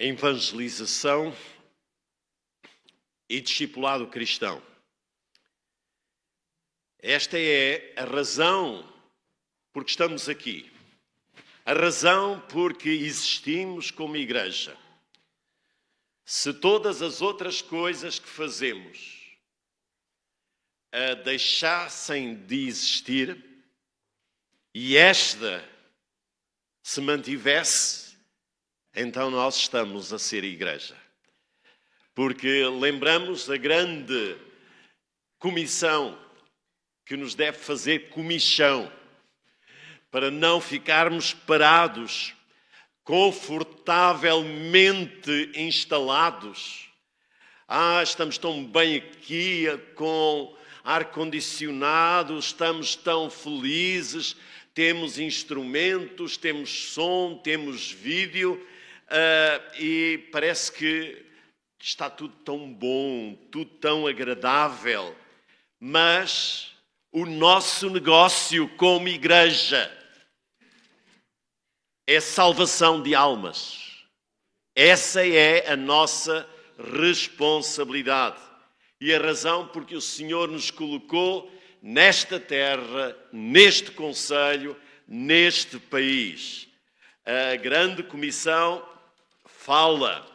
Evangelização e discipulado cristão. Esta é a razão por que estamos aqui. A razão por que existimos como igreja. Se todas as outras coisas que fazemos deixassem de existir e esta se mantivesse, então nós estamos a ser igreja. Porque lembramos a grande comissão que nos deve fazer comichão para não ficarmos parados, confortavelmente instalados. Estamos tão bem aqui com ar-condicionado, estamos tão felizes, temos instrumentos, temos som, temos vídeo e parece que está tudo tão bom, tudo tão agradável. Mas o nosso negócio como igreja é salvação de almas. Essa é a nossa responsabilidade. E a razão porque o Senhor nos colocou nesta terra, neste concelho, neste país. A grande comissão fala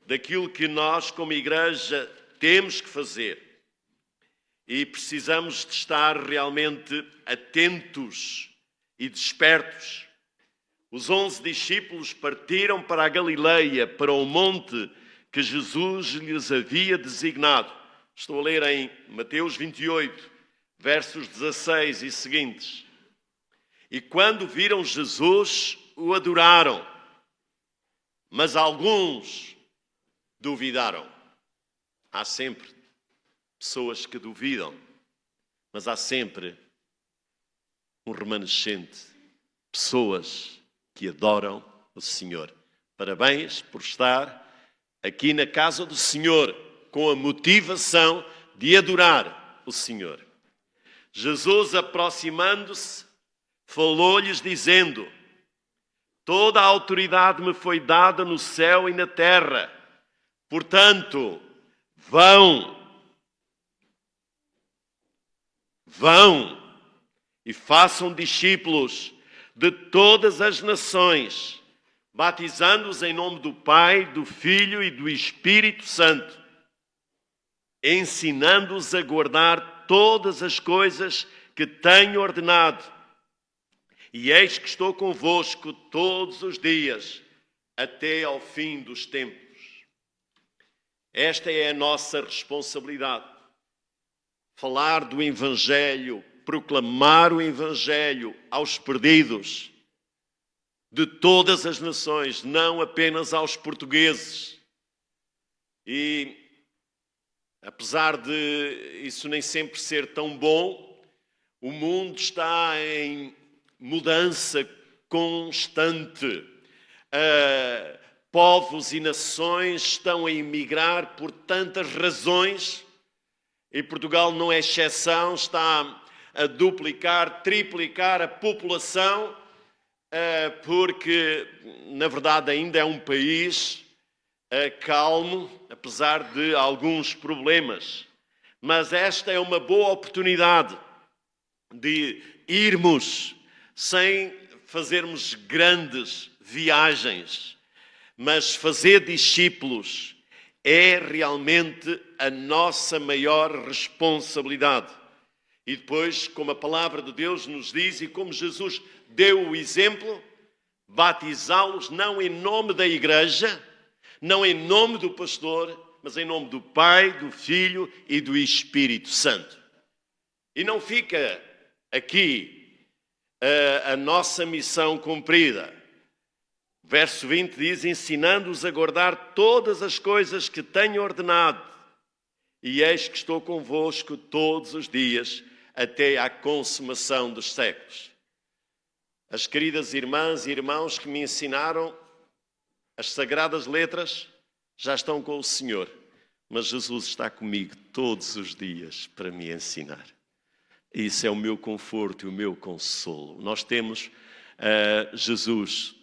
daquilo que nós como igreja temos que fazer. E precisamos de estar realmente atentos e despertos. Os 11 discípulos partiram para a Galileia, para o monte que Jesus lhes havia designado. Estou a ler em Mateus 28, versos 16 e seguintes. E quando viram Jesus, o adoraram, mas alguns duvidaram. Há sempre pessoas que duvidam, mas há sempre um remanescente, pessoas que adoram o Senhor. Parabéns por estar aqui na casa do Senhor, com a motivação de adorar o Senhor. Jesus, aproximando-se, falou-lhes dizendo: toda a autoridade me foi dada no céu e na terra. Portanto, vão e façam discípulos de todas as nações, batizando-os em nome do Pai, do Filho e do Espírito Santo, ensinando-os a guardar todas as coisas que tenho ordenado. E eis que estou convosco todos os dias, até ao fim dos tempos. Esta é a nossa responsabilidade. Falar do Evangelho, proclamar o Evangelho aos perdidos de todas as nações, não apenas aos portugueses. E apesar de isso nem sempre ser tão bom, o mundo está em mudança constante. Povos e nações estão a emigrar por tantas razões e Portugal não é exceção, está a duplicar, triplicar a população, porque, na verdade, ainda é um país calmo, apesar de alguns problemas. Mas esta é uma boa oportunidade de irmos sem fazermos grandes viagens, mas fazer discípulos é realmente a nossa maior responsabilidade. E depois, como a palavra de Deus nos diz e como Jesus deu o exemplo, batizá-los não em nome da igreja, não em nome do pastor, mas em nome do Pai, do Filho e do Espírito Santo. E não fica aqui a nossa missão cumprida. Verso 20 diz: ensinando-os a guardar todas as coisas que tenho ordenado, e eis que estou convosco todos os dias, até à consumação dos séculos. As queridas irmãs e irmãos que me ensinaram as sagradas letras já estão com o Senhor, mas Jesus está comigo todos os dias para me ensinar. Isso é o meu conforto e o meu consolo. Nós temos Jesus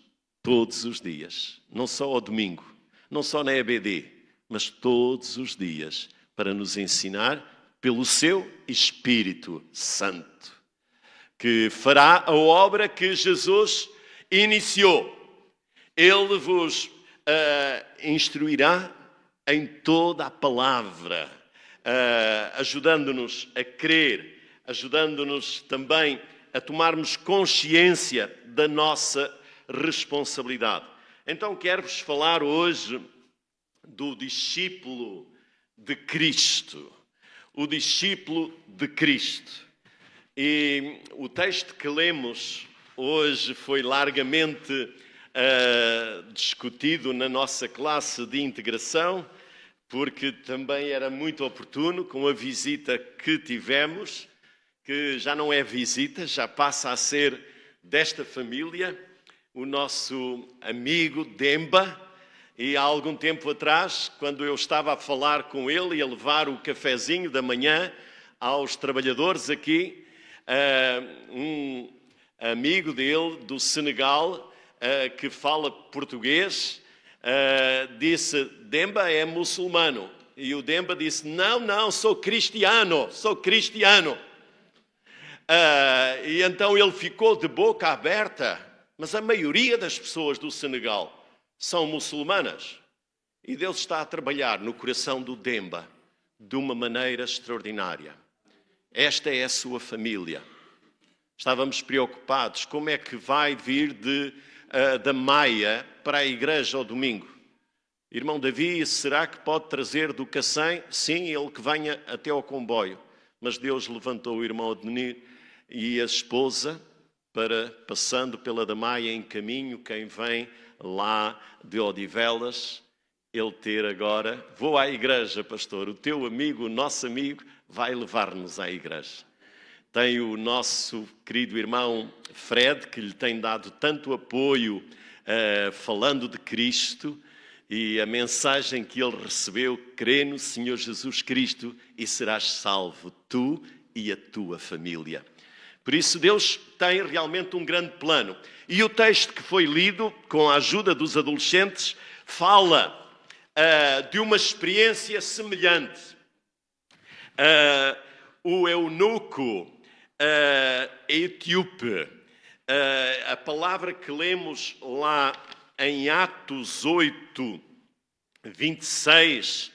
todos os dias, não só ao domingo, não só na EBD, mas todos os dias, para nos ensinar pelo seu Espírito Santo, que fará a obra que Jesus iniciou. Ele vos instruirá em toda a palavra, ajudando-nos a crer, ajudando-nos também a tomarmos consciência da nossa responsabilidade. Então quero-vos falar hoje do discípulo de Cristo. O discípulo de Cristo. E o texto que lemos hoje foi largamente discutido na nossa classe de integração, porque também era muito oportuno com a visita que tivemos, que já não é visita, já passa a ser desta família, o nosso amigo Demba. E há algum tempo atrás, quando eu estava a falar com ele e a levar o cafezinho da manhã aos trabalhadores aqui, um amigo dele do Senegal, que fala português, disse: Demba é muçulmano. E o Demba disse: não, sou cristiano. E então ele ficou de boca aberta. Mas a maioria das pessoas do Senegal são muçulmanas. E Deus está a trabalhar no coração do Demba de uma maneira extraordinária. Esta é a sua família. Estávamos preocupados. Como é que vai vir da Maia para a igreja ao domingo? Irmão Davi, será que pode trazer do Cacém? Sim, ele que venha até ao comboio. Mas Deus levantou o irmão Adnir e a esposa para, passando pela da Maia em caminho, quem vem lá de Odivelas, ele ter agora: vou à igreja, pastor, o teu amigo, o nosso amigo, vai levar-nos à igreja. Tem o nosso querido irmão Fred, que lhe tem dado tanto apoio, falando de Cristo, e a mensagem que ele recebeu: crê no Senhor Jesus Cristo e serás salvo, tu e a tua família. Por isso Deus tem realmente um grande plano. E o texto que foi lido, com a ajuda dos adolescentes, fala de uma experiência semelhante. O eunuco etíope, a palavra que lemos lá em Atos 8, 26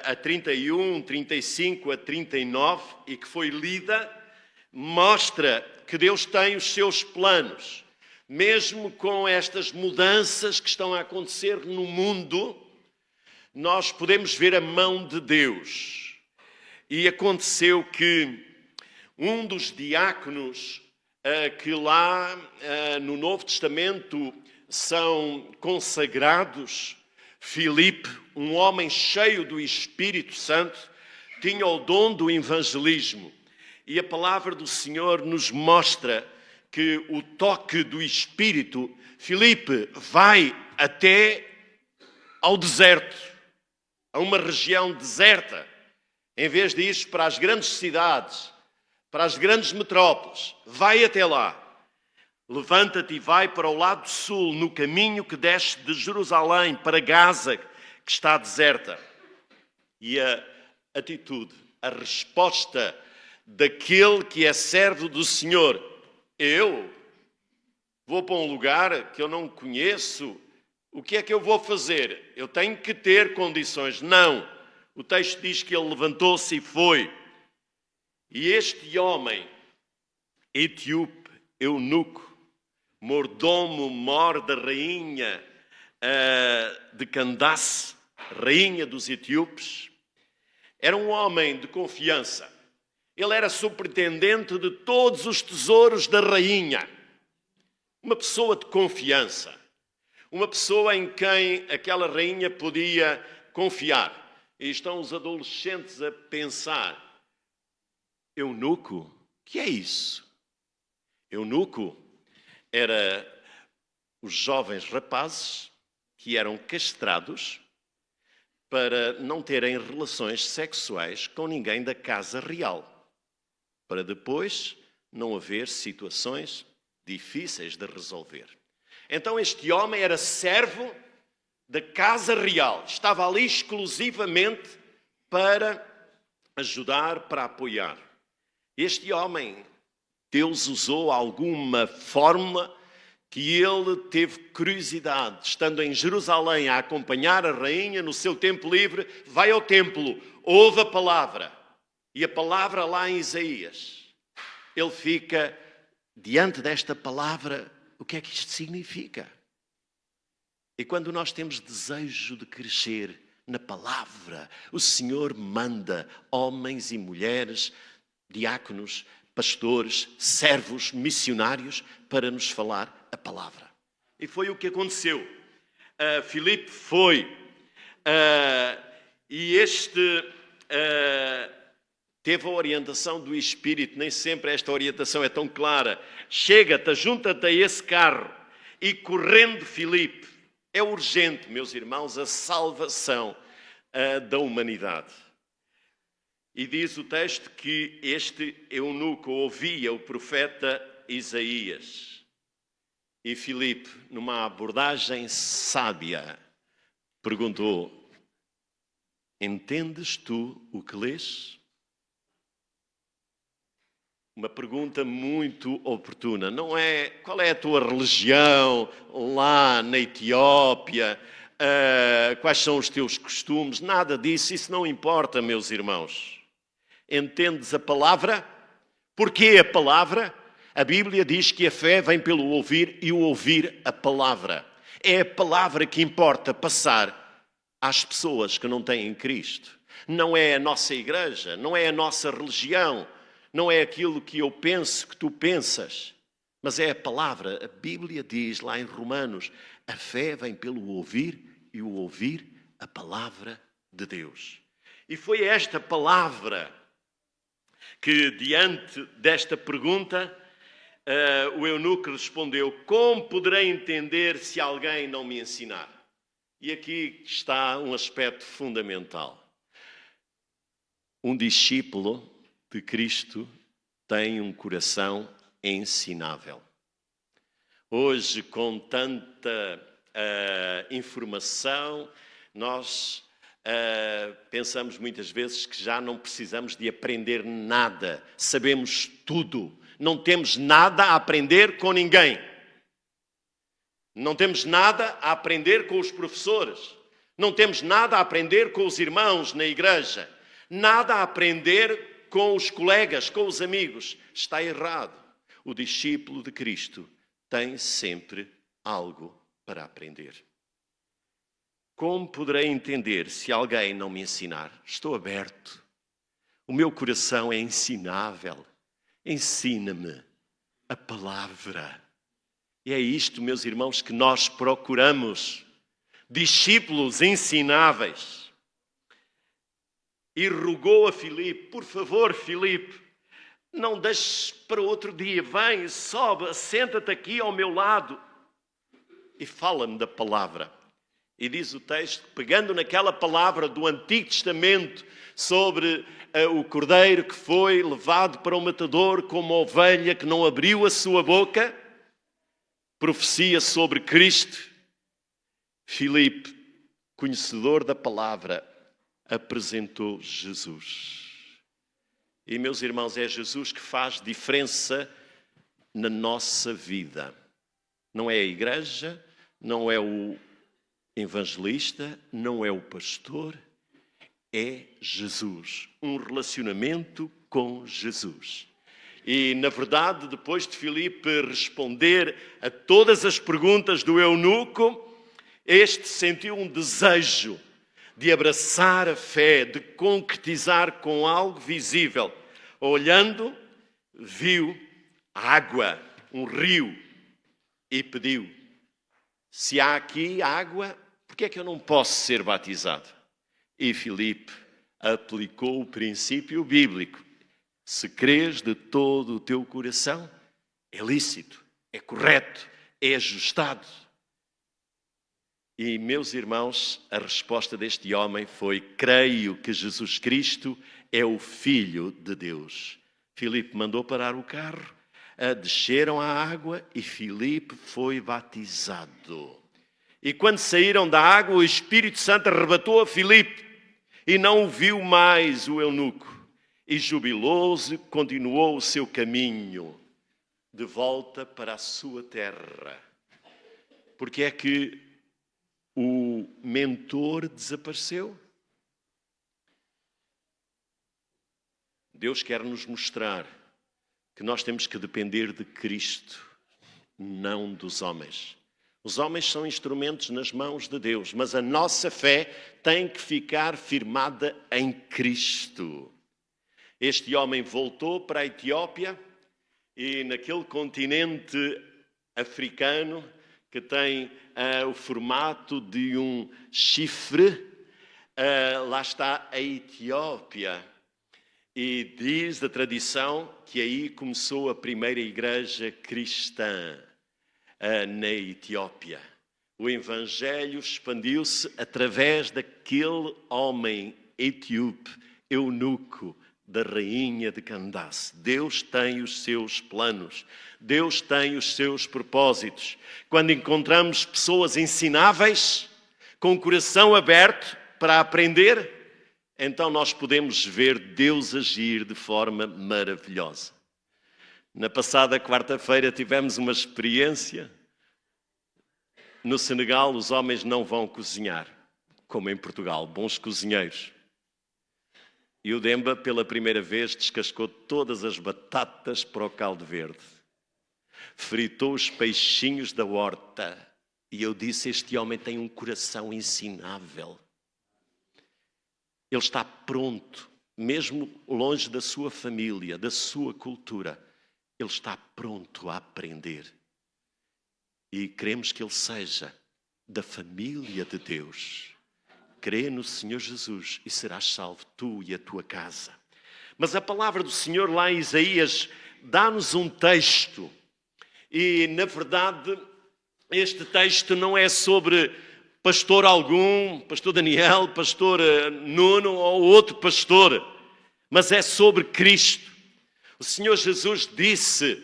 a 31, 35 a 39, e que foi lida, mostra que Deus tem os seus planos. Mesmo com estas mudanças que estão a acontecer no mundo, nós podemos ver a mão de Deus. E aconteceu que um dos diáconos que lá no Novo Testamento são consagrados, Filipe, um homem cheio do Espírito Santo, tinha o dom do evangelismo. E a palavra do Senhor nos mostra que o toque do Espírito, Filipe vai até ao deserto, a uma região deserta. Em vez de ir para as grandes cidades, para as grandes metrópoles, vai até lá. Levanta-te e vai para o lado sul, no caminho que desce de Jerusalém para Gaza, que está deserta. E a atitude, a resposta daquele que é servo do Senhor: eu vou para um lugar que eu não conheço, o que é que eu vou fazer? Eu tenho que ter condições. Não. O texto diz que ele levantou-se e foi. E este homem, etíope, eunuco, mordomo-mor da rainha de Candace, rainha dos etíopes, era um homem de confiança. Ele era superintendente de todos os tesouros da rainha. Uma pessoa de confiança. Uma pessoa em quem aquela rainha podia confiar. E estão os adolescentes a pensar: eunuco? O que é isso? Eunuco era os jovens rapazes que eram castrados para não terem relações sexuais com ninguém da casa real, para depois não haver situações difíceis de resolver. Então este homem era servo da casa real. Estava ali exclusivamente para ajudar, para apoiar. Este homem, Deus usou alguma fórmula que ele teve curiosidade, estando em Jerusalém a acompanhar a rainha no seu tempo livre, vai ao templo, ouve a palavra. E a palavra lá em Isaías. Ele fica diante desta palavra, o que é que isto significa? E quando nós temos desejo de crescer na palavra, o Senhor manda homens e mulheres, diáconos, pastores, servos, missionários, para nos falar a palavra. E foi o que aconteceu. Filipe foi. Teve a orientação do Espírito, nem sempre esta orientação é tão clara. Chega-te, junta-te a esse carro e correndo Filipe. É urgente, meus irmãos, a salvação da humanidade. E diz o texto que este eunuco ouvia o profeta Isaías. E Filipe, numa abordagem sábia, perguntou: entendes tu o que lês? Uma pergunta muito oportuna. Não é qual é a tua religião lá na Etiópia, quais são os teus costumes, nada disso, isso não importa, meus irmãos. Entendes a palavra? Porquê a palavra? A Bíblia diz que a fé vem pelo ouvir e o ouvir a palavra. É a palavra que importa passar às pessoas que não têm Cristo. Não é a nossa igreja, não é a nossa religião, não é aquilo que eu penso que tu pensas, mas é a palavra. A Bíblia diz lá em Romanos, a fé vem pelo ouvir e o ouvir a palavra de Deus. E foi esta palavra que, diante desta pergunta, o eunuco respondeu: como poderei entender se alguém não me ensinar? E aqui está um aspecto fundamental. Um discípulo de Cristo tem um coração ensinável. Hoje, com tanta informação, nós pensamos muitas vezes que já não precisamos de aprender nada. Sabemos tudo. Não temos nada a aprender com ninguém. Não temos nada a aprender com os professores. Não temos nada a aprender com os irmãos na igreja. Nada a aprender com os colegas, com os amigos. Está errado. O discípulo de Cristo tem sempre algo para aprender. Como poderei entender se alguém não me ensinar? Estou aberto. O meu coração é ensinável. Ensina-me a palavra. E é isto, meus irmãos, que nós procuramos. Discípulos ensináveis. E rogou a Filipe: por favor, Filipe, não deixes para outro dia. Vem, sobe, senta-te aqui ao meu lado e fala-me da palavra. E diz o texto, pegando naquela palavra do Antigo Testamento sobre o cordeiro que foi levado para o matador como ovelha que não abriu a sua boca, profecia sobre Cristo. Filipe, conhecedor da palavra, apresentou Jesus. E, meus irmãos, é Jesus que faz diferença na nossa vida. Não é a igreja, não é o evangelista, não é o pastor, é Jesus. Um relacionamento com Jesus. E, na verdade, depois de Filipe responder a todas as perguntas do eunuco, este sentiu um desejo de abraçar a fé, de concretizar com algo visível. Olhando, viu água, um rio, e pediu: se há aqui água, por que é que eu não posso ser batizado? E Filipe aplicou o princípio bíblico: se crês de todo o teu coração, é lícito, é correto, é ajustado. E, meus irmãos, a resposta deste homem foi: creio que Jesus Cristo é o Filho de Deus. Filipe mandou parar o carro, desceram à água e Filipe foi batizado. E quando saíram da água, o Espírito Santo arrebatou a Filipe e não o viu mais o eunuco. E jubiloso continuou o seu caminho de volta para a sua terra. Porque é que o mentor desapareceu? Deus quer nos mostrar que nós temos que depender de Cristo, não dos homens. Os homens são instrumentos nas mãos de Deus, mas a nossa fé tem que ficar firmada em Cristo. Este homem voltou para a Etiópia e naquele continente africano que tem o formato de um chifre, lá está a Etiópia. E diz a tradição que aí começou a primeira igreja cristã na Etiópia. O evangelho expandiu-se através daquele homem etíope, eunuco, da rainha de Candace. Deus tem os seus planos, Deus tem os seus propósitos. Quando encontramos pessoas ensináveis, com o coração aberto para aprender, então nós podemos ver Deus agir de forma maravilhosa. Na passada quarta-feira tivemos uma experiência. No Senegal os homens não vão cozinhar, como em Portugal, bons cozinheiros. E o Demba, pela primeira vez, descascou todas as batatas para o caldo verde. Fritou os peixinhos da horta. E eu disse, este homem tem um coração ensinável. Ele está pronto, mesmo longe da sua família, da sua cultura. Ele está pronto a aprender. E queremos que ele seja da família de Deus. Crê no Senhor Jesus e serás salvo tu e a tua casa. Mas a palavra do Senhor lá em Isaías dá-nos um texto. E, na verdade, este texto não é sobre pastor algum, pastor Daniel, pastor Nuno ou outro pastor, mas é sobre Cristo. O Senhor Jesus disse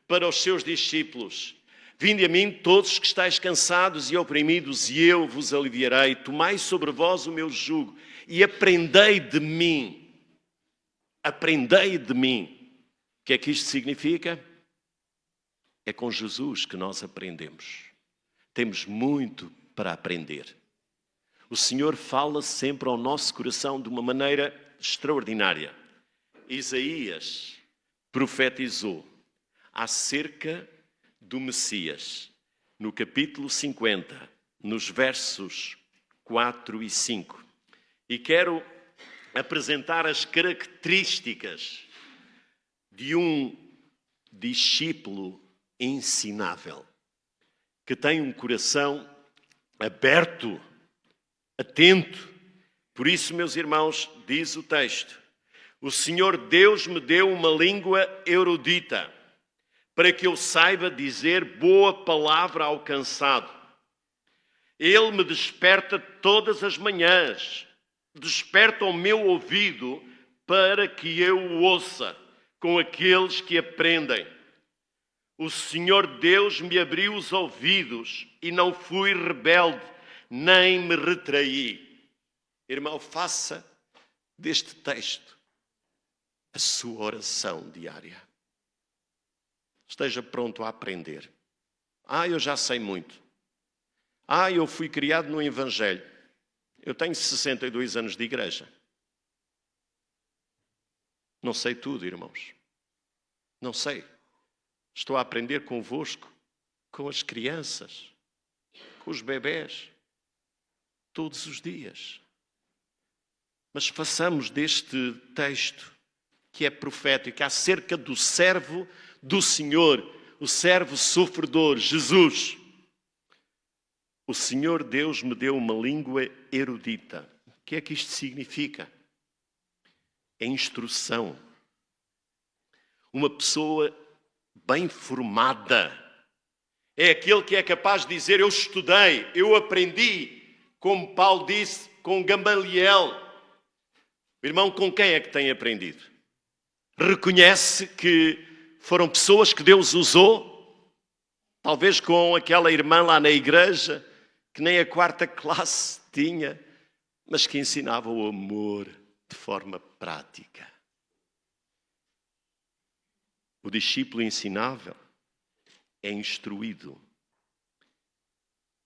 para os seus discípulos: vinde a mim todos que estáis cansados e oprimidos, e eu vos aliviarei. Tomai sobre vós o meu jugo e aprendei de mim. Aprendei de mim. O que é que isto significa? É com Jesus que nós aprendemos. Temos muito para aprender. O Senhor fala sempre ao nosso coração de uma maneira extraordinária. Isaías profetizou acerca do Messias, no capítulo 50, nos versos 4 e 5. E quero apresentar as características de um discípulo ensinável, que tem um coração aberto, atento. Por isso, meus irmãos, diz o texto: o Senhor Deus me deu uma língua erudita, para que eu saiba dizer boa palavra ao cansado. Ele me desperta todas as manhãs, desperta o meu ouvido para que eu o ouça com aqueles que aprendem. O Senhor Deus me abriu os ouvidos e não fui rebelde, nem me retraí. Irmão, faça deste texto a sua oração diária. Esteja pronto a aprender. Eu já sei muito. Eu fui criado no Evangelho. Eu tenho 62 anos de igreja. Não sei tudo, irmãos. Não sei. Estou a aprender convosco, com as crianças, com os bebés, todos os dias. Mas façamos deste texto, que é profético, acerca do servo do Senhor, o servo sofredor, Jesus. O Senhor Deus me deu uma língua erudita. O que é que isto significa? É instrução. Uma pessoa bem formada é aquele que é capaz de dizer: eu estudei, eu aprendi, como Paulo disse, com Gamaliel. Irmão, com quem é que tem aprendido? Reconhece que foram pessoas que Deus usou, talvez com aquela irmã lá na igreja, que nem a quarta classe tinha, mas que ensinava o amor de forma prática. O discípulo ensinável é instruído,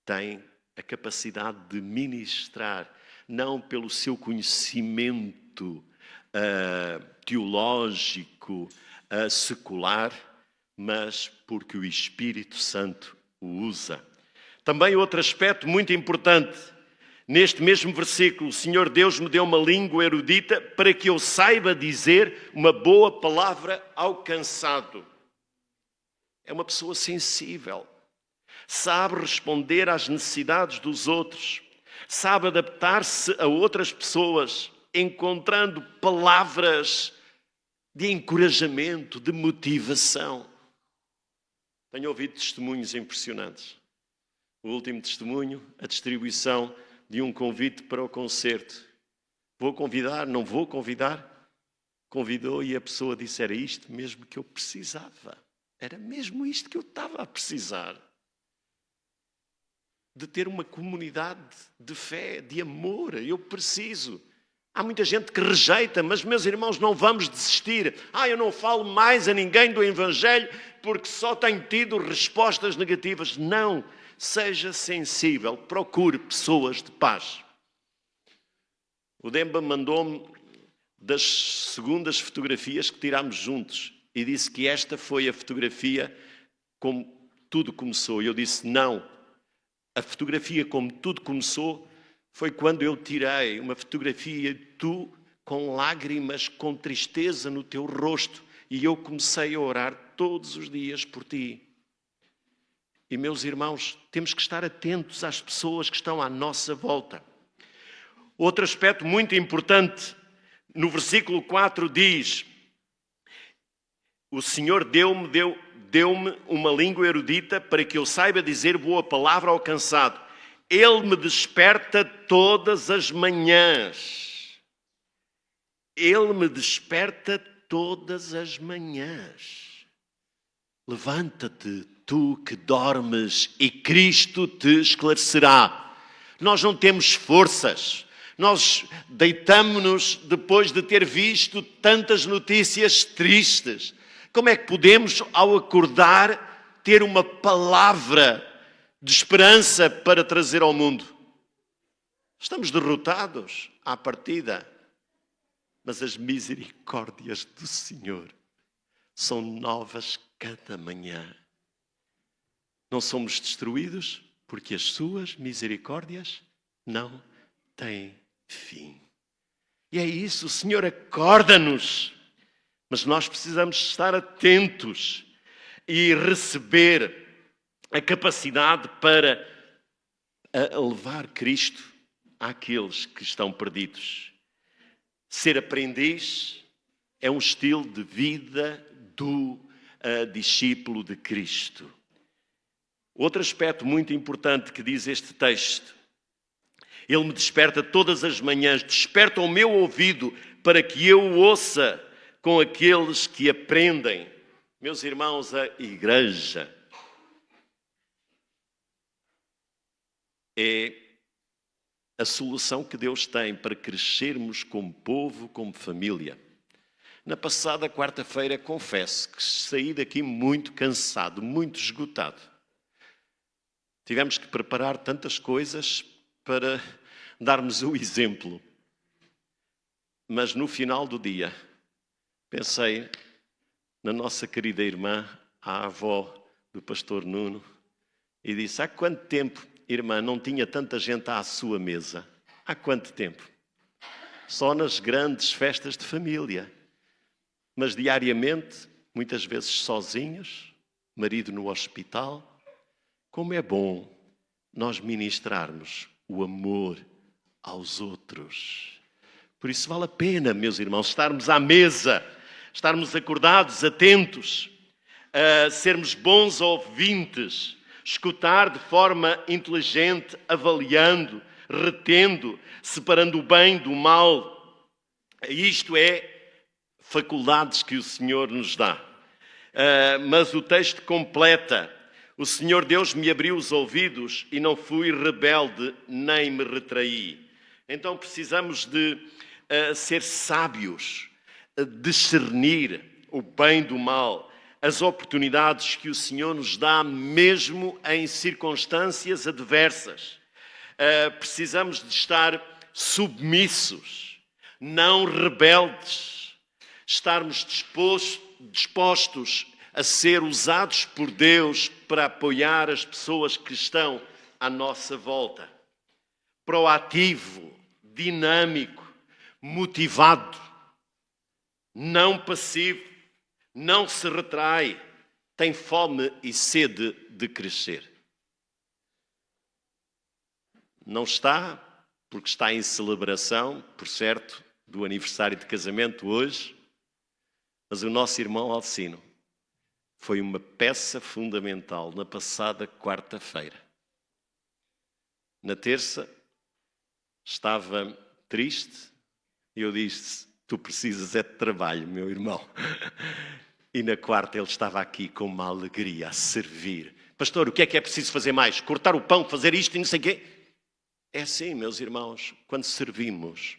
tem a capacidade de ministrar, não pelo seu conhecimento teológico, secular, mas porque o Espírito Santo o usa. Também outro aspecto muito importante, neste mesmo versículo, o Senhor Deus me deu uma língua erudita para que eu saiba dizer uma boa palavra ao cansado. É uma pessoa sensível, sabe responder às necessidades dos outros, sabe adaptar-se a outras pessoas, encontrando palavras de encorajamento, de motivação. Tenho ouvido testemunhos impressionantes. O último testemunho, a distribuição de um convite para o concerto. Vou convidar, não vou convidar? Convidou e a pessoa disse, era isto mesmo que eu precisava. Era mesmo isto que eu estava a precisar. De ter uma comunidade de fé, de amor. Eu preciso. Há muita gente que rejeita, mas, meus irmãos, não vamos desistir. Eu não falo mais a ninguém do Evangelho porque só tenho tido respostas negativas. Não. Seja sensível. Procure pessoas de paz. O Demba mandou-me das segundas fotografias que tirámos juntos e disse que esta foi a fotografia como tudo começou. E eu disse, não. A fotografia como tudo começou foi quando eu tirei uma fotografia de tu com lágrimas, com tristeza no teu rosto. E eu comecei a orar todos os dias por ti. E, meus irmãos, temos que estar atentos às pessoas que estão à nossa volta. Outro aspecto muito importante, no versículo 4 diz, o Senhor deu-me uma língua erudita para que eu saiba dizer boa palavra ao cansado. Ele me desperta todas as manhãs. Ele me desperta todas as manhãs. Levanta-te, tu que dormes, e Cristo te esclarecerá. Nós não temos forças. Nós deitamo-nos depois de ter visto tantas notícias tristes. Como é que podemos, ao acordar, ter uma palavra de esperança para trazer ao mundo? Estamos derrotados à partida, mas as misericórdias do Senhor são novas cada manhã. Não somos destruídos porque as suas misericórdias não têm fim. E é isso, o Senhor acorda-nos, mas nós precisamos estar atentos e receber a capacidade para levar Cristo àqueles que estão perdidos. Ser aprendiz é um estilo de vida do discípulo de Cristo. Outro aspecto muito importante que diz este texto, Ele me desperta todas as manhãs, desperta o meu ouvido para que eu o ouça com aqueles que aprendem. Meus irmãos, a igreja é a solução que Deus tem para crescermos como povo, como família. Na passada quarta-feira, confesso que saí daqui muito cansado, muito esgotado. Tivemos que preparar tantas coisas para darmos o exemplo. Mas no final do dia, pensei na nossa querida irmã, a avó do pastor Nuno, e disse, há quanto tempo, irmã, não tinha tanta gente à sua mesa? Há quanto tempo? Só nas grandes festas de família. Mas diariamente, muitas vezes sozinhos, marido no hospital. Como é bom nós ministrarmos o amor aos outros. Por isso vale a pena, meus irmãos, estarmos à mesa, estarmos acordados, atentos, a sermos bons ouvintes, escutar de forma inteligente, avaliando, retendo, separando o bem do mal. Isto é faculdades que o Senhor nos dá. Mas o texto completa. O Senhor Deus me abriu os ouvidos e não fui rebelde, nem me retraí. Então precisamos de ser sábios, discernir o bem do mal, as oportunidades que o Senhor nos dá mesmo em circunstâncias adversas. Precisamos de estar submissos, não rebeldes, estarmos dispostos a ser usados por Deus para apoiar as pessoas que estão à nossa volta. Proativo, dinâmico, motivado, não passivo, não se retrai, tem fome e sede de crescer. Não está, porque está em celebração, por certo, do aniversário de casamento hoje, mas o nosso irmão Alcino foi uma peça fundamental na passada quarta-feira. Na terça, estava triste e eu disse: tu precisas é de trabalho, meu irmão. E na quarta ele estava aqui com uma alegria a servir. Pastor, o que é preciso fazer mais? Cortar o pão, fazer isto e não sei o quê? É assim, meus irmãos, quando servimos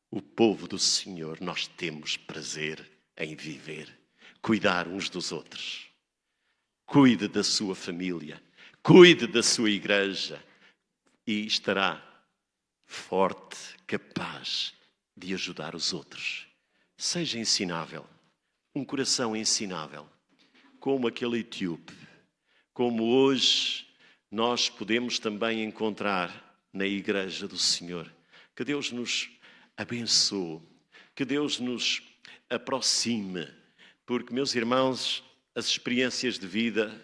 o povo do Senhor, nós temos prazer em viver. Cuidar uns dos outros. Cuide da sua família. Cuide da sua igreja. E estará forte, capaz de ajudar os outros. Seja ensinável. Um coração ensinável. Como aquele etíope. Como hoje nós podemos também encontrar na igreja do Senhor. Que Deus nos abençoe. Que Deus nos aproxime. Porque, meus irmãos, as experiências de vida,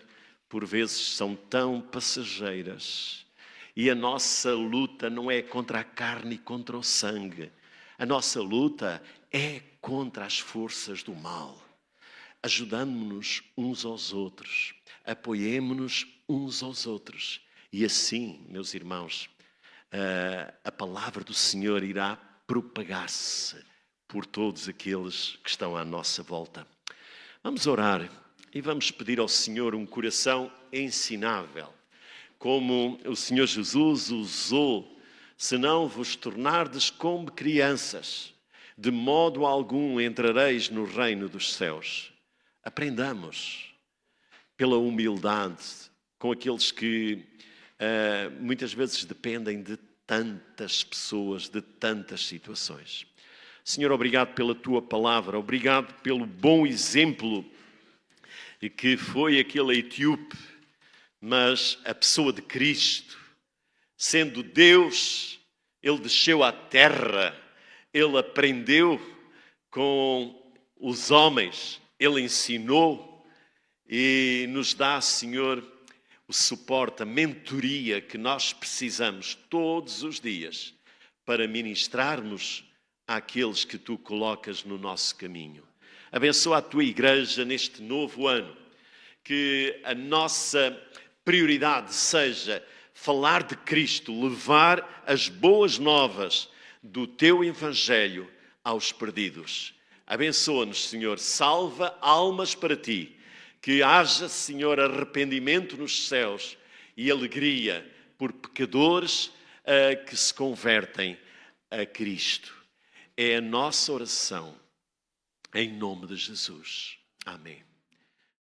por vezes, são tão passageiras. E a nossa luta não é contra a carne e contra o sangue. A nossa luta é contra as forças do mal. Ajudamo-nos uns aos outros. Apoiemo-nos uns aos outros. E assim, meus irmãos, a palavra do Senhor irá propagar-se por todos aqueles que estão à nossa volta. Vamos orar e vamos pedir ao Senhor um coração ensinável, como o Senhor Jesus usou: se não vos tornardes como crianças, de modo algum entrareis no reino dos céus. Aprendamos pela humildade com aqueles que muitas vezes dependem de tantas pessoas, de tantas situações. Senhor, obrigado pela Tua palavra, obrigado pelo bom exemplo que foi aquele etíope, mas a pessoa de Cristo, sendo Deus, Ele desceu à terra, Ele aprendeu com os homens, Ele ensinou e nos dá, Senhor, o suporte, a mentoria que nós precisamos todos os dias para ministrarmos àqueles que Tu colocas no nosso caminho. Abençoa a Tua igreja neste novo ano, que a nossa prioridade seja falar de Cristo, levar as boas novas do Teu Evangelho aos perdidos. Abençoa-nos, Senhor, salva almas para Ti, que haja, Senhor, arrependimento nos céus e alegria por pecadores que se convertem a Cristo. É a nossa oração, em nome de Jesus. Amém.